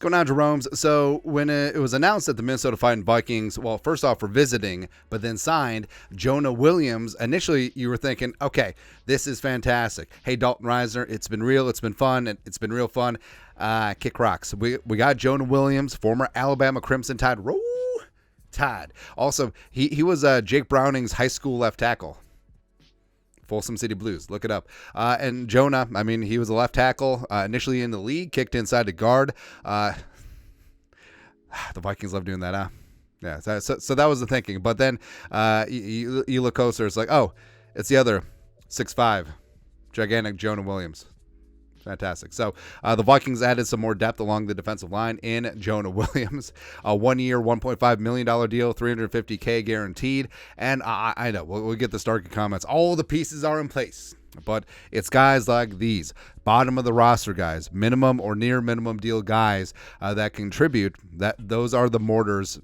going on, Jerome's? So when it was announced that the Minnesota Vikings, well, first off, were visiting, but then signed Jonah Williams, initially you were thinking, okay, this is fantastic. Hey, Dalton Reisner, it's been real, it's been fun, and it's been real fun. Kick rocks. We got Jonah Williams, former Alabama Crimson Tide. Tide. Also, he was Jake Browning's high school left tackle. Folsom City Blues. Look it up. And Jonah, I mean, he was a left tackle initially in the league, kicked inside to guard. The Vikings love doing that, huh? Yeah, so that was the thinking. But then you look closer, it's like, oh, it's the other 6'5", gigantic Jonah Williams. Fantastic. So the Vikings added some more depth along the defensive line in Jonah Williams. A 1 year, $1.5 million deal, $350K guaranteed. And I know, we'll get the Starkey comments. All the pieces are in place. But it's guys like these, bottom of the roster guys, minimum or near minimum deal guys that contribute. Those are the mortars.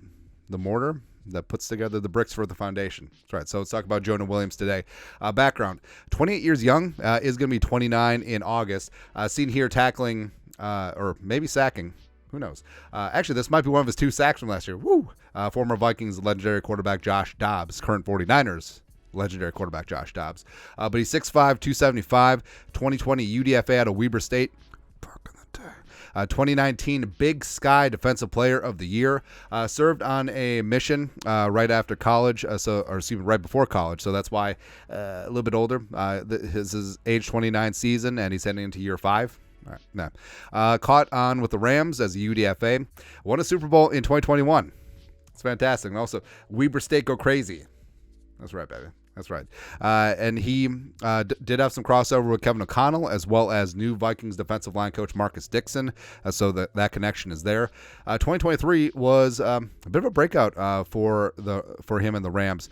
The mortar that puts together the bricks for the foundation. That's right. So let's talk about Jonah Williams today. Background, 28 years young, is going to be 29 in August. Seen here tackling or maybe sacking. Who knows? Actually, this might be one of his 2 sacks from last year. Woo! Former Vikings legendary quarterback Josh Dobbs, current 49ers legendary quarterback Josh Dobbs. But he's 6'5", 275, 2020 UDFA out of Weber State. 2019 Big Sky Defensive Player of the Year. Served on a mission right after college, right before college. So that's why a little bit older. His age 29 season, and he's heading into year 5. All right, nah. Caught on with the Rams as a UDFA. Won a Super Bowl in 2021. It's fantastic. And also, Weber State go crazy. That's right, baby. That's right. And he did have some crossover with Kevin O'Connell, as well as new Vikings defensive line coach Marcus Dixon. So that connection is there. 2023 was a bit of a breakout for him and the Rams.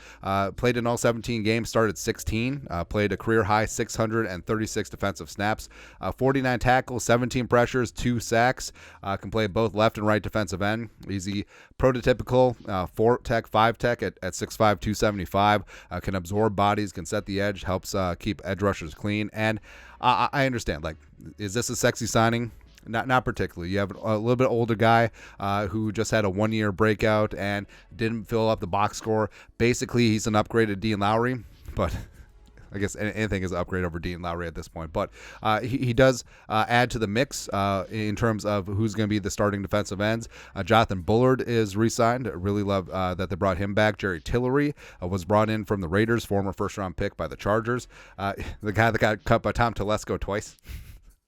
Played in all 17 games, started 16. Played a career high 636 defensive snaps, 49 tackles, 17 pressures, 2 sacks. Can play both left and right defensive end. He's the prototypical 4-tech, 5-tech at 6'5", 275. Can absorb bodies, can set the edge, helps keep edge rushers clean. And I understand, like, is this a sexy signing? Not particularly. You have a little bit older guy who just had a 1-year breakout and didn't fill up the box score. Basically, he's an upgraded Dean Lowry, but I guess anything is an upgrade over Dean Lowry at this point. But he does add to the mix in terms of who's going to be the starting defensive ends. Jonathan Bullard is re-signed. I really love that they brought him back. Jerry Tillery was brought in from the Raiders, former first-round pick by the Chargers. The guy that got cut by Tom Telesco twice.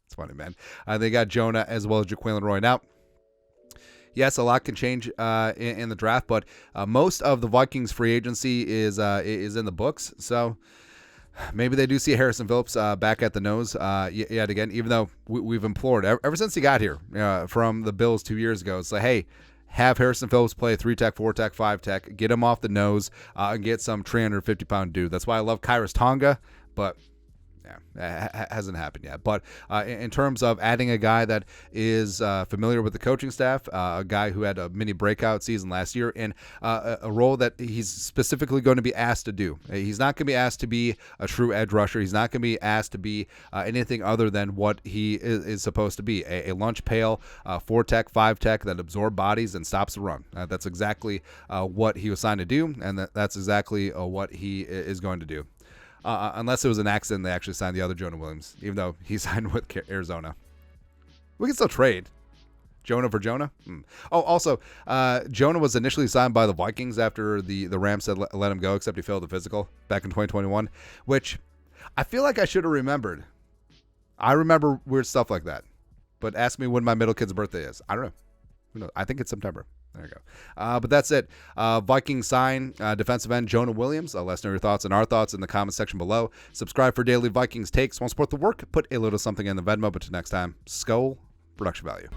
It's funny, man. They got Jonah as well as Jaquelin Roy. Now, yes, a lot can change in the draft, but most of the Vikings free agency is in the books. So maybe they do see Harrison Phillips back at the nose yet again, even though we've implored ever since he got here from the Bills 2 years ago. It's like, hey, have Harrison Phillips play 3-tech, 4-tech, 5-tech, get him off the nose, and get some 350-pound dude. That's why I love Kyrus Tonga, but hasn't happened yet. But in terms of adding a guy that is familiar with the coaching staff, a guy who had a mini breakout season last year, and a role that he's specifically going to be asked to do. He's not going to be asked to be a true edge rusher. He's not going to be asked to be anything other than what he is supposed to be, a lunch pail, 4-tech, 5-tech that absorb bodies and stops the run. That's exactly what he was signed to do, and that's exactly what he is going to do. Unless it was an accident, they actually signed the other Jonah Williams, even though he signed with Arizona. We can still trade Jonah for Jonah. Oh, also, Jonah was initially signed by the Vikings after the Rams said let him go, except he failed the physical back in 2021, which I feel like I should have remembered. I remember weird stuff like that. But ask me when my middle kid's birthday is. I don't know. Who knows? I think it's September. There you go. But that's it. Vikings sign defensive end Jonah Williams. Let us know your thoughts and our thoughts in the comment section below. Subscribe for daily Vikings takes. Want to support the work? Put a little something in the Venmo. But till next time, Skull Production Value.